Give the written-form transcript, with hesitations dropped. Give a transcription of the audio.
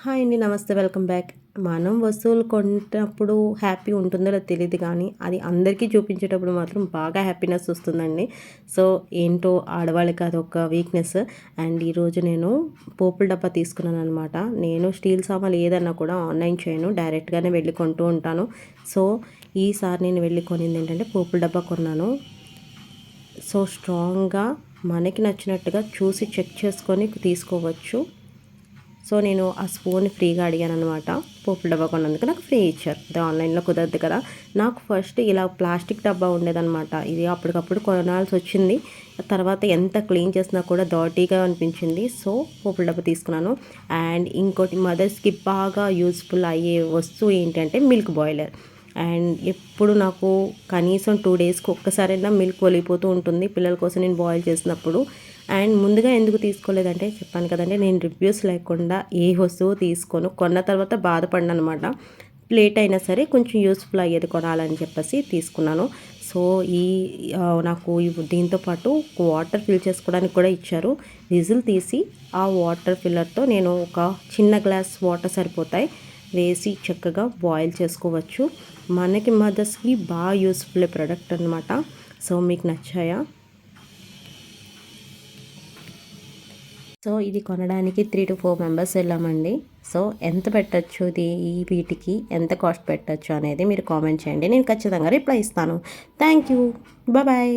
Hi అండి, నమస్తే, welcome back. మనం వస్తువులు కొన్నప్పుడు హ్యాపీ ఉంటుందో లేదో తెలియదు, కానీ అది అందరికీ చూపించేటప్పుడు మాత్రం బాగా హ్యాపీనెస్ వస్తుందండి. సో ఏంటో ఆడవాళ్ళకి అదొక వీక్నెస్. అండ్ ఈరోజు నేను పోపుల డబ్బా తీసుకున్నాను అనమాట. నేను స్టీల్ సామాన్లు ఏదన్నా కూడా ఆన్లైన్ చేయను, డైరెక్ట్గానే వెళ్ళి కొంటూ ఉంటాను. సో ఈసారి నేను వెళ్ళి కొనింది ఏంటంటే పోపుల డబ్బా కొన్నాను. సో స్ట్రాంగ్గా మనకి నచ్చినట్టుగా చూసి చెక్ చేసుకొని తీసుకోవచ్చు. సో నేను ఆ స్పూన్ ఫ్రీగా అడిగాను అనమాట. పోపుల డబ్బా కొన్నందుకు నాకు ఫ్రీ ఇచ్చారు. అది ఆన్లైన్లో కుదరదు కదా. నాకు ఫస్ట్ ఇలా ప్లాస్టిక్ డబ్బా ఉండేదన్నమాట. ఇది అప్పటికప్పుడు కొనాల్సి వచ్చింది. తర్వాత ఎంత క్లీన్ చేసినా కూడా డాటీగా అనిపించింది. సో పోపుల డబ్బా తీసుకున్నాను. అండ్ ఇంకోటి మదర్స్కి బాగా యూస్ఫుల్ అయ్యే వస్తువు ఏంటంటే మిల్క్ బాయిలర్. అండ్ ఎప్పుడు నాకు కనీసం 2 డేస్కి ఒక్కసారైనా మిల్క్ ఒలిగిపోతూ ఉంటుంది పిల్లల కోసం నేను బాయిల్ చేసినప్పుడు. అండ్ ముందుగా ఎందుకు తీసుకోలేదంటే చెప్పాను కదండి, నేను రివ్యూస్ లేకుండా ఏ వస్తువు తీసుకోను. కొన్న తర్వాత బాధపడిన అనమాట. లేట్ అయినా సరే కొంచెం యూస్ఫుల్ అయ్యేది కొనాలని చెప్పేసి తీసుకున్నాను. సో నాకు దీంతో పాటు వాటర్ ఫిల్ చేసుకోవడానికి కూడా ఇచ్చారు. విజిల్ తీసి ఆ వాటర్ ఫిల్లర్తో నేను ఒక చిన్న గ్లాస్ వాటర్ సరిపోతాయి వేసి చక్కగా బాయిల్ చేసుకోవచ్చు. మనకి మదర్స్కి బాగా యూస్ఫుల్ ప్రోడక్ట్ అనమాట. సో మీకు నచ్చాయా? సో ఇది కొనడానికి 3 to 4 మెంబర్స్ వెళ్ళామండి. సో ఎంత పెట్టచ్చు, వీటికి ఎంత కాస్ట్ పెట్టచ్చు అనేది మీరు కామెంట్ చేయండి. నేను ఖచ్చితంగా రిప్లై ఇస్తాను. Thank you. బాయ్.